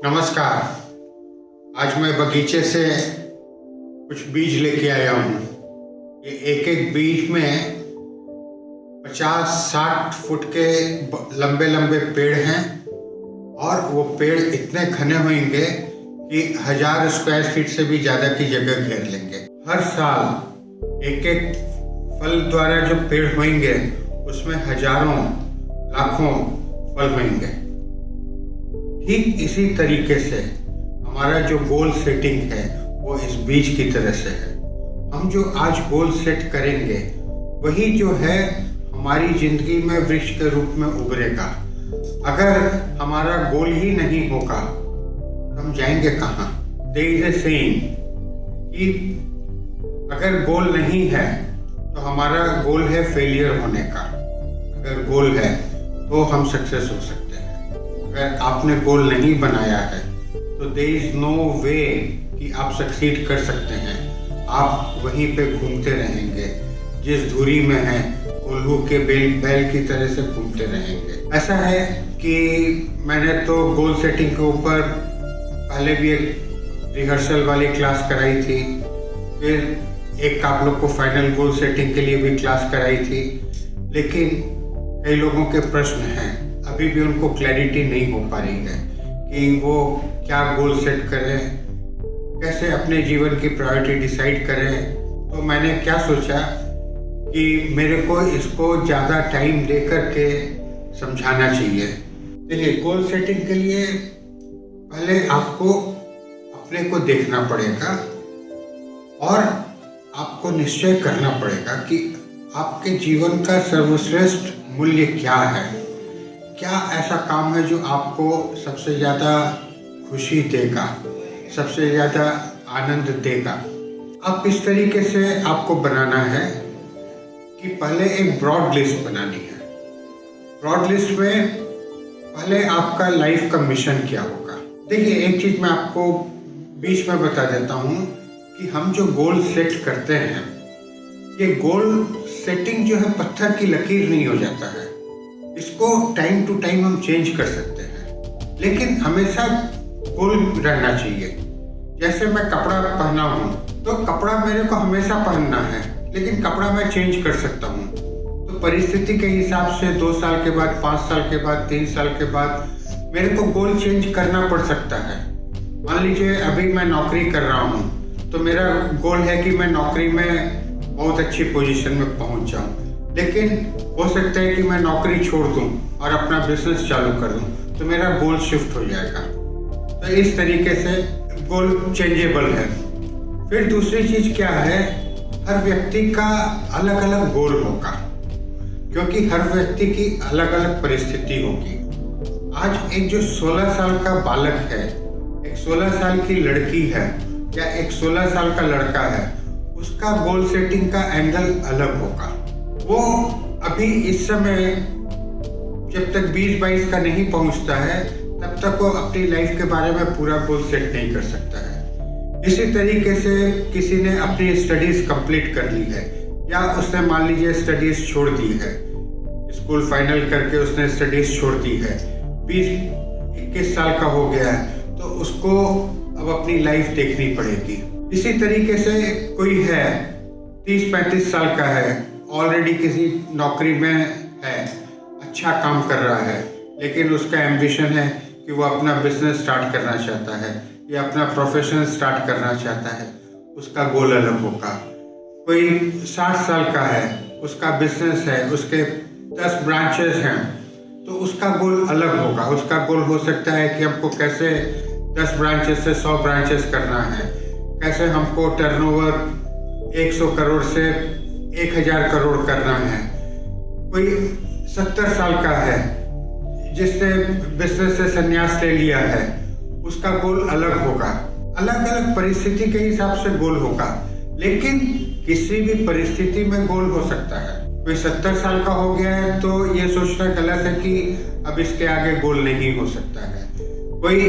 नमस्कार। आज मैं बगीचे से कुछ बीज लेके आया हूँ। ये एक एक बीज में 50-60 फुट के लंबे लंबे पेड़ हैं और वो पेड़ इतने घने होंगे कि 1000 स्क्वायर फीट से भी ज़्यादा की जगह घेर लेंगे। हर साल एक एक फल द्वारा जो पेड़ होंगे उसमें हजारों लाखों फल होंगे। ठीक इसी तरीके से हमारा जो गोल सेटिंग है वो इस बीज की तरह से है। हम जो आज गोल सेट करेंगे वही जो है हमारी जिंदगी में वृक्ष के रूप में उभरेगा। अगर हमारा गोल ही नहीं होगा तो हम जाएंगे कहाँ? देयर इज ए सेइंग कि अगर गोल नहीं है तो हमारा गोल है फेलियर होने का, अगर गोल है तो हम सक्सेस हो सकते हैं। अगर आपने गोल नहीं बनाया है तो देयर इज नो वे कि आप सक्सीड कर सकते हैं। आप वहीं पे घूमते रहेंगे, जिस धुरी में है उल्लू के बैल की तरह से घूमते रहेंगे। ऐसा है कि मैंने तो गोल सेटिंग के ऊपर पहले भी एक रिहर्सल वाली क्लास कराई थी, फिर एक आप लोग को फाइनल गोल सेटिंग के लिए भी क्लास कराई थी। लेकिन कई लोगों के प्रश्न हैं, अभी भी उनको क्लैरिटी नहीं हो पा रही है कि वो क्या गोल सेट करें, कैसे अपने जीवन की प्रायोरिटी डिसाइड करें। तो मैंने क्या सोचा कि मेरे को इसको ज़्यादा टाइम दे करके समझाना चाहिए। देखिए, गोल सेटिंग के लिए पहले आपको अपने को देखना पड़ेगा और आपको निश्चय करना पड़ेगा कि आपके जीवन का सर्वश्रेष्ठ मूल्य क्या है। क्या ऐसा काम है जो आपको सबसे ज़्यादा खुशी देगा, सबसे ज़्यादा आनंद देगा। अब इस तरीके से आपको बनाना है कि पहले एक ब्रॉड लिस्ट बनानी है। ब्रॉड लिस्ट में पहले आपका लाइफ का मिशन क्या होगा। देखिए, एक चीज़ मैं आपको बीच में बता देता हूँ कि हम जो गोल सेट करते हैं, ये गोल सेटिंग जो है पत्थर की लकीर नहीं हो जाता है। इसको टाइम टू टाइम हम चेंज कर सकते हैं, लेकिन हमेशा गोल रहना चाहिए। जैसे मैं कपड़ा पहना हूँ तो कपड़ा मेरे को हमेशा पहनना है, लेकिन कपड़ा मैं चेंज कर सकता हूँ। तो परिस्थिति के हिसाब से 2 साल के बाद, 5 साल के बाद, 3 साल के बाद मेरे को गोल चेंज करना पड़ सकता है। मान लीजिए अभी मैं नौकरी कर रहा हूँ तो मेरा गोल है कि मैं नौकरी में बहुत अच्छी पोजीशन में पहुँच जाऊँ, लेकिन हो सकता है कि मैं नौकरी छोड़ दूं और अपना बिजनेस चालू कर दूं, तो मेरा गोल शिफ्ट हो जाएगा। तो इस तरीके से गोल चेंजेबल है। फिर दूसरी चीज़ क्या है, हर व्यक्ति का अलग अलग गोल होगा, क्योंकि हर व्यक्ति की अलग अलग परिस्थिति होगी। आज एक जो 16 साल का बालक है, एक 16 साल की लड़की है या एक 16 साल का लड़का है, उसका गोल सेटिंग का एंगल अलग होगा। वो अभी इस समय जब तक 20-22 का नहीं पहुंचता है तब तक वो अपनी लाइफ के बारे में पूरा गोल सेट नहीं कर सकता है। इसी तरीके से किसी ने अपनी स्टडीज़ कंप्लीट कर ली है या उसने मान लीजिए स्टडीज़ छोड़ दी है, स्कूल फाइनल करके उसने स्टडीज़ छोड़ दी है, 20-21 साल का हो गया है, तो उसको अब अपनी लाइफ देखनी पड़ेगी। इसी तरीके से कोई है 30-35 साल का है, ऑलरेडी किसी नौकरी में है, अच्छा काम कर रहा है, लेकिन उसका एम्बिशन है कि वो अपना बिजनेस स्टार्ट करना चाहता है या अपना प्रोफेशन स्टार्ट करना चाहता है, उसका गोल अलग होगा। कोई 60 साल का है, उसका बिजनेस है, उसके 10 ब्रांचेस हैं, तो उसका गोल अलग होगा। उसका गोल हो सकता है कि हमको कैसे 10 ब्रांचेस से 100 ब्रांचेस करना है, कैसे हमको टर्नओवर 100 करोड़ से 1000 करोड़ करना है। कोई 70 साल का है जिसने बिजनेस से संन्यास ले लिया है, उसका गोल अलग होगा। अलग अलग परिस्थिति के हिसाब से गोल होगा, लेकिन किसी भी परिस्थिति में गोल हो सकता है। कोई 70 साल का हो गया है तो ये सोचना गलत है कि अब इसके आगे गोल नहीं हो सकता है। कोई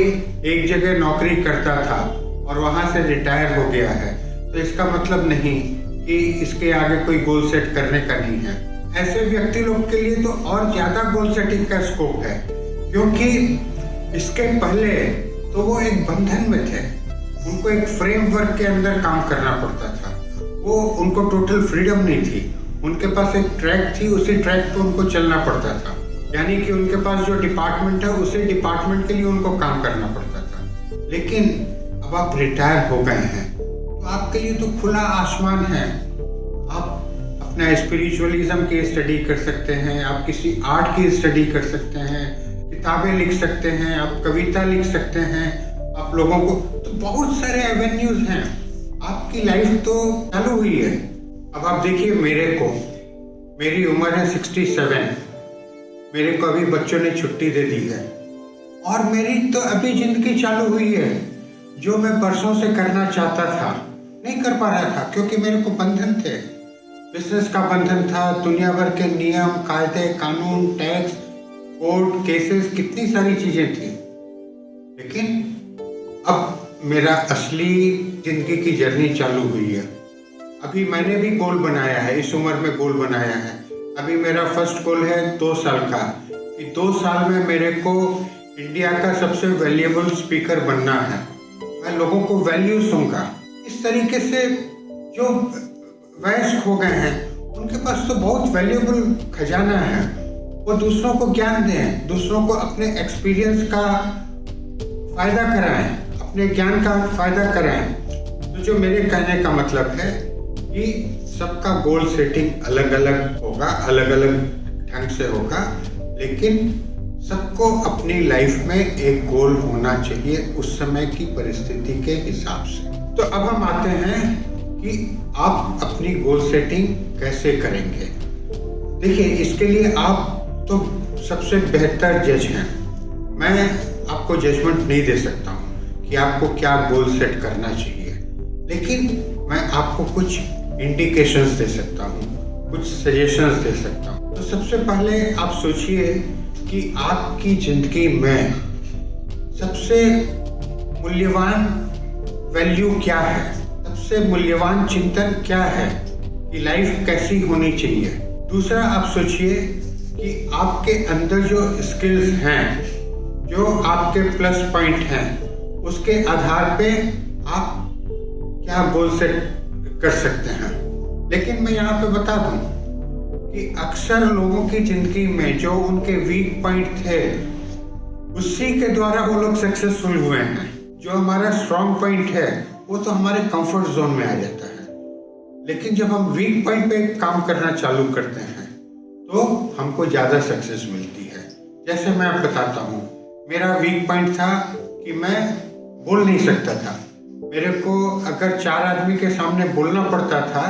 एक जगह नौकरी करता था और वहां से रिटायर हो गया है, तो इसका मतलब नहीं कि इसके आगे कोई गोल सेट करने का नहीं है। ऐसे व्यक्ति लोग के लिए तो और ज्यादा गोल सेटिंग का स्कोप है, क्योंकि इसके पहले तो वो एक बंधन में थे। उनको एक फ्रेमवर्क के अंदर काम करना पड़ता था। वो उनको टोटल फ्रीडम नहीं थी। उनके पास एक ट्रैक थी, उसी ट्रैक पे उनको चलना पड़ता था। यानी कि उनके पास जो डिपार्टमेंट है उसी डिपार्टमेंट के लिए उनको काम करना पड़ता था। लेकिन अब आप रिटायर हो गए हैं तो आपके लिए तो खुला आसमान है। आप अपना स्पिरिचुअलिज्म की स्टडी कर सकते हैं, आप किसी आर्ट की स्टडी कर सकते हैं, किताबें लिख सकते हैं, आप कविता लिख सकते हैं, आप लोगों को तो बहुत सारे एवेन्यूज हैं। आपकी लाइफ तो चालू हुई है। अब आप देखिए मेरी उम्र है 67। मेरे को अभी बच्चों ने छुट्टी दे दी है और मेरी तो अभी जिंदगी चालू हुई है। जो मैं बरसों से करना चाहता था नहीं कर पा रहा था क्योंकि मेरे को बंधन थे। बिजनेस का बंधन था, दुनिया भर के नियम, कायदे, कानून, टैक्स, कोर्ट केसेस, कितनी सारी चीजें थी। लेकिन अब मेरा असली जिंदगी की जर्नी चालू हुई है। अभी मैंने भी गोल बनाया है, इस उम्र में गोल बनाया है। अभी मेरा फर्स्ट गोल है 2 साल का कि 2 साल में मेरे को इंडिया का सबसे वैल्यूएबल स्पीकर बनना है। मैं लोगों को वैल्यू दूंगा। इस तरीके से जो वयस्क हो गए हैं उनके पास तो बहुत वैल्यूएबल खजाना है। वो दूसरों को ज्ञान दें, दूसरों को अपने एक्सपीरियंस का फायदा कराएं, अपने ज्ञान का फायदा कराएं। तो जो मेरे कहने का मतलब है कि सबका गोल सेटिंग अलग अलग होगा, अलग अलग ढंग से होगा, लेकिन सबको अपनी लाइफ में एक गोल होना चाहिए उस समय की परिस्थिति के हिसाब से। तो अब हम आते हैं कि आप अपनी गोल सेटिंग कैसे करेंगे। देखिए, इसके लिए आप तो सबसे बेहतर जज हैं। मैं आपको जजमेंट नहीं दे सकता हूँ कि आपको क्या गोल सेट करना चाहिए, लेकिन मैं आपको कुछ इंडिकेशंस दे सकता हूँ, कुछ सजेशंस दे सकता हूँ। तो सबसे पहले आप सोचिए कि आपकी जिंदगी में सबसे मूल्यवान वैल्यू क्या है, सबसे मूल्यवान चिंतन क्या है कि लाइफ कैसी होनी चाहिए। दूसरा, आप सोचिए कि आपके अंदर जो स्किल्स हैं, जो आपके प्लस पॉइंट हैं, उसके आधार पे आप क्या गोल सेट कर सकते हैं। लेकिन मैं यहाँ पे बता दूं कि अक्सर लोगों की जिंदगी में जो उनके वीक पॉइंट थे उसी के द्वारा वो लोग सक्सेसफुल हुए हैं। जो हमारा स्ट्रॉन्ग पॉइंट है वो तो हमारे कंफर्ट जोन में आ जाता है। लेकिन जब हम वीक पॉइंट पे काम करना चालू करते हैं तो हमको ज़्यादा सक्सेस मिलती है। जैसे मैं आपको बताता हूँ, मेरा वीक पॉइंट था कि मैं बोल नहीं सकता था। मेरे को अगर 4 आदमी के सामने बोलना पड़ता था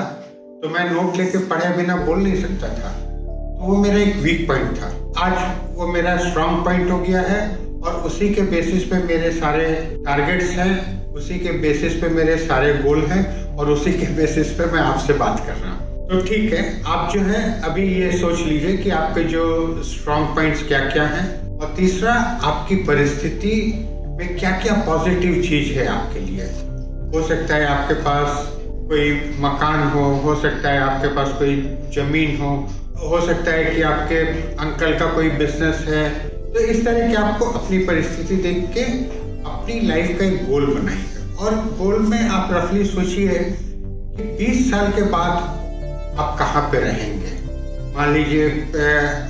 तो मैं नोट लेके पढ़े बिना बोल नहीं सकता था। तो वो मेरा एक वीक पॉइंट था। आज वो मेरा स्ट्रॉन्ग पॉइंट हो गया है और उसी के बेसिस पे मेरे सारे टारगेट्स हैं, उसी के बेसिस पे मेरे सारे गोल हैं और उसी के बेसिस पे मैं आपसे बात कर रहा हूँ। तो ठीक है, आप जो है अभी ये सोच लीजिए कि आपके जो स्ट्रॉन्ग पॉइंट्स क्या क्या हैं, और तीसरा, आपकी परिस्थिति में क्या क्या पॉजिटिव चीज है आपके लिए। हो सकता है आपके पास कोई मकान हो सकता है आपके पास कोई जमीन हो सकता है कि आपके अंकल का कोई बिजनेस है। तो इस तरह के आपको अपनी परिस्थिति देख के अपनी लाइफ का एक गोल बनाइए, और गोल में आप रफली सोचिए कि 20 साल के बाद आप कहाँ पे रहेंगे। मान लीजिए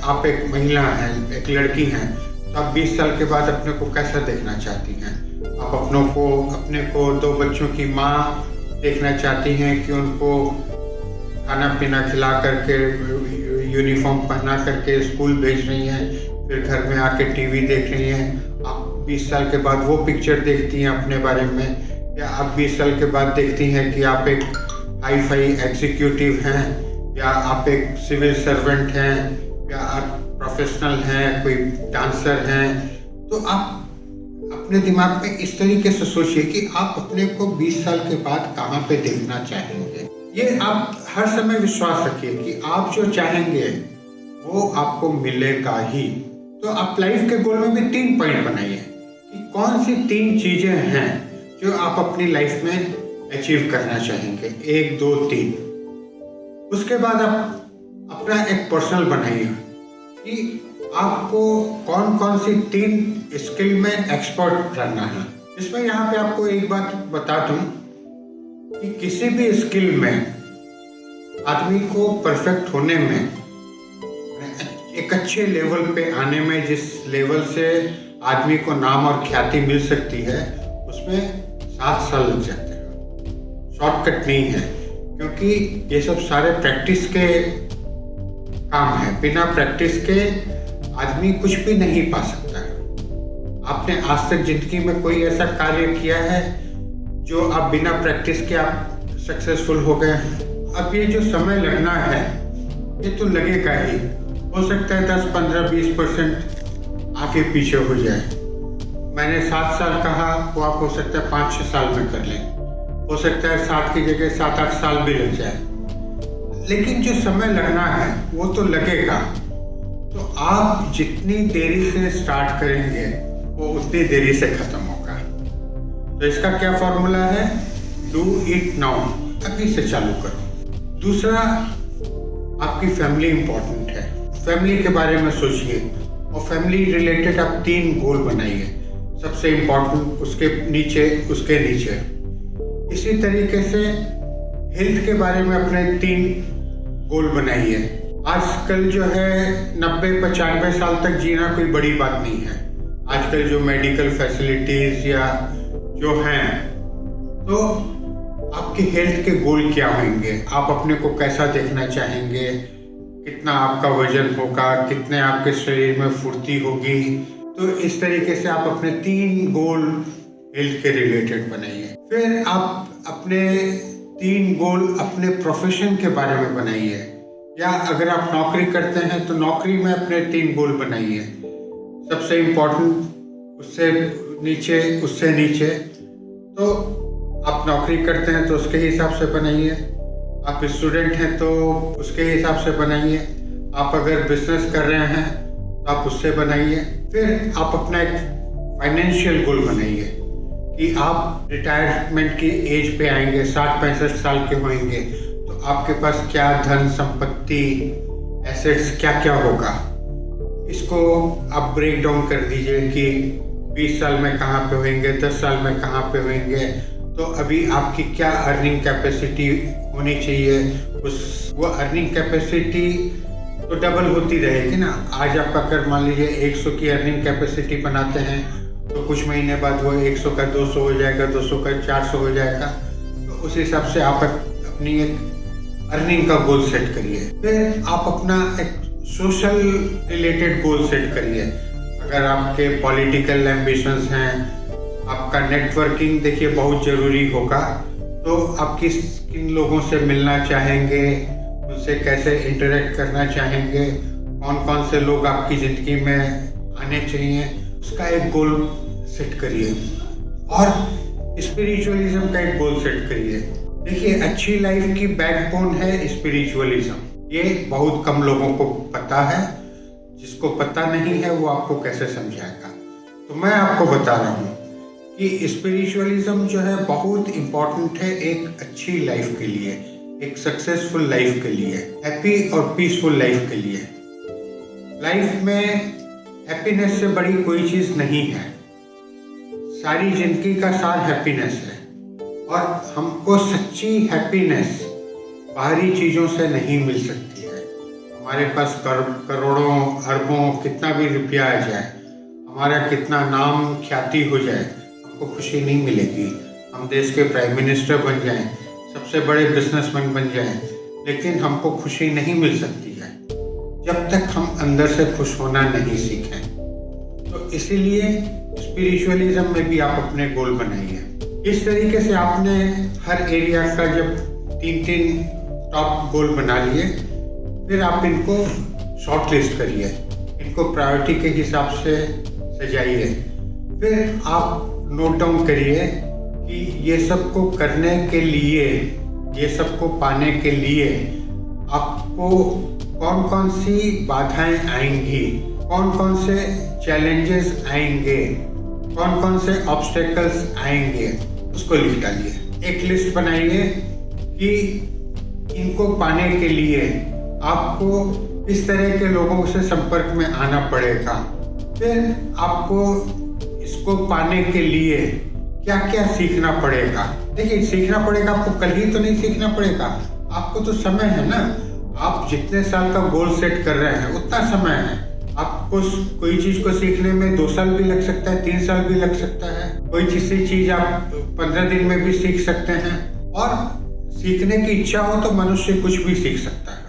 आप एक महिला हैं, एक लड़की हैं, तो आप 20 साल के बाद अपने को कैसा देखना चाहती हैं। आप अपने को 2 बच्चों की माँ देखना चाहती हैं कि उनको खाना पीना खिला करके, यूनिफॉर्म पहना करके स्कूल भेज रही हैं, फिर घर में आके टीवी देख रही हैं। आप 20 साल के बाद वो पिक्चर देखती हैं अपने बारे में, या आप 20 साल के बाद देखती हैं कि आप एक हाई फाई एग्जीक्यूटिव हैं, या आप एक सिविल सर्वेंट हैं, या आप प्रोफेशनल हैं, कोई डांसर हैं। तो आप अपने दिमाग में इस तरीके से सोचिए कि आप अपने को 20 साल के बाद कहाँ पे देखना चाहेंगे। ये आप हर समय विश्वास रखिए कि आप जो चाहेंगे वो आपको मिलेगा ही। तो आप लाइफ के गोल में भी 3 पॉइंट बनाइए कि कौन सी 3 चीजें हैं जो आप अपनी लाइफ में अचीव करना चाहेंगे। 1, 2, 3। उसके बाद आप अपना एक पर्सनल बनाइए कि आपको कौन कौन सी 3 स्किल में एक्सपर्ट रहना है। इसमें यहाँ पे आपको एक बात बता दूं कि किसी भी स्किल में आदमी को परफेक्ट होने में, एक अच्छे लेवल पे आने में, जिस लेवल से आदमी को नाम और ख्याति मिल सकती है, उसमें 7 साल लग जाते हैं। शॉर्टकट नहीं है, क्योंकि ये सब सारे प्रैक्टिस के काम है। बिना प्रैक्टिस के आदमी कुछ भी नहीं पा सकता है। आपने आज तक जिंदगी में कोई ऐसा कार्य किया है जो आप बिना प्रैक्टिस के आप सक्सेसफुल हो गए? अब ये जो समय लगना है, ये तो लगेगा ही। हो सकता है 10, 15, 20% आगे पीछे हो जाए। मैंने 7 साल कहा, वो आप हो सकता है 5-6 साल में कर लें। हो सकता है 7 की जगह 7-8 साल भी लग जाए, लेकिन जो समय लगना है वो तो लगेगा। तो आप जितनी देरी से स्टार्ट करेंगे वो उतनी देरी से खत्म होगा। तो इसका क्या फॉर्मूला है? डू इट नाउ, अभी से चालू करो। दूसरा, आपकी फैमिली इंपॉर्टेंट है। फैमिली के बारे में सोचिए और फैमिली रिलेटेड आप 3 गोल बनाइए। सबसे इम्पोर्टेंट, उसके नीचे। इसी तरीके से हेल्थ के बारे में अपने 3 गोल बनाइए। आजकल जो है 90-95 साल तक जीना कोई बड़ी बात नहीं है। आजकल जो मेडिकल फैसिलिटीज या जो हैं, तो आपके हेल्थ के गोल क्या होंगे? आप अपने को कैसा देखना चाहेंगे? कितना आपका वजन होगा? कितने आपके शरीर में फुर्ती होगी? तो इस तरीके से आप अपने 3 गोल हेल्थ के रिलेटेड बनाइए। फिर आप अपने 3 गोल अपने प्रोफेशन के बारे में बनाइए, या अगर आप नौकरी करते हैं तो नौकरी में अपने 3 गोल बनाइए। सबसे इम्पोर्टेंट, उससे नीचे। तो आप नौकरी करते हैं तो उसके हिसाब से बनाइए। आप स्टूडेंट हैं तो उसके हिसाब से बनाइए। आप अगर बिजनेस कर रहे हैं तो आप उससे बनाइए। फिर आप अपना एक फाइनेंशियल गोल बनाइए कि आप रिटायरमेंट की एज पे आएंगे, 60-65 साल के होंगे, तो आपके पास क्या धन संपत्ति, एसेट्स क्या क्या होगा। इसको आप ब्रेक डाउन कर दीजिए कि 20 साल में कहाँ पे होंगे, 10 साल में कहाँ पे होंगे। तो अभी आपकी क्या अर्निंग कैपेसिटी होनी चाहिए, वो अर्निंग कैपेसिटी तो डबल होती रहेगी ना। आज आप अगर मान लीजिए 100 की अर्निंग कैपेसिटी बनाते हैं, तो कुछ महीने बाद वो 100 का 200 हो जाएगा, 200 का 400 हो जाएगा। तो उस हिसाब से आप अपनी एक अर्निंग का गोल सेट करिए। फिर आप अपना एक सोशल रिलेटेड गोल सेट करिए। अगर आपके पॉलिटिकल एम्बिशंस हैं, आपका नेटवर्किंग देखिए बहुत ज़रूरी होगा। तो आप किन लोगों से मिलना चाहेंगे, उनसे कैसे इंटरेक्ट करना चाहेंगे, कौन से लोग आपकी ज़िंदगी में आने चाहिए, उसका एक गोल सेट करिए। और स्पिरिचुअलिज्म का एक गोल सेट करिए। देखिए, अच्छी लाइफ की बैकबोन है स्पिरिचुअलिज्म। ये बहुत कम लोगों को पता है। जिसको पता नहीं है वो आपको कैसे समझाएगा। तो मैं आपको बता रहा हूँ कि स्पिरिचुअलिज्म जो है बहुत इम्पोर्टेंट है एक अच्छी लाइफ के लिए, एक सक्सेसफुल लाइफ के लिए, हैप्पी और पीसफुल लाइफ के लिए। लाइफ में हैप्पीनेस से बड़ी कोई चीज़ नहीं है। सारी जिंदगी का सार हैप्पीनेस है, और हमको सच्ची हैप्पीनेस बाहरी चीज़ों से नहीं मिल सकती है। हमारे पास करोड़ों अरबों कितना भी रुपया आ जाए, हमारा कितना नाम ख्याति हो जाए, हमको खुशी नहीं मिलेगी। हम देश के प्राइम मिनिस्टर बन जाएं, सबसे बड़े बिजनेसमैन बन जाएं, लेकिन हमको खुशी नहीं मिल सकती है जब तक हम अंदर से खुश होना नहीं सीखें। तो इसीलिए स्पिरिचुअलिज्म में भी आप अपने गोल बनाइए। इस तरीके से आपने हर एरिया का जब 3-3 टॉप गोल बना लिए, फिर आप इनको शॉर्ट लिस्ट करिए, इनको प्रायोरिटी के हिसाब से सजाइए। फिर आप नोट डाउन करिए कि ये सब को करने के लिए, ये सब को पाने के लिए आपको कौन कौन सी बाधाएं आएंगी, कौन कौन से चैलेंजेस आएंगे, कौन कौन से ऑब्स्टेकल्स आएंगे, उसको लिख डालिए। एक लिस्ट बनाइए कि इनको पाने के लिए आपको किस तरह के लोगों से संपर्क में आना पड़ेगा। फिर आपको इसको पाने के लिए क्या क्या सीखना पड़ेगा। देखिए, सीखना पड़ेगा आपको, कल ही तो नहीं सीखना पड़ेगा, आपको तो समय है ना। आप जितने साल का गोल सेट कर रहे हैं उतना समय है। आपको कोई चीज को सीखने में 2 साल भी लग सकता है, 3 साल भी लग सकता है। कोई चीज आप 15 दिन में भी सीख सकते हैं। और सीखने की इच्छा हो तो मनुष्य कुछ भी सीख सकता है।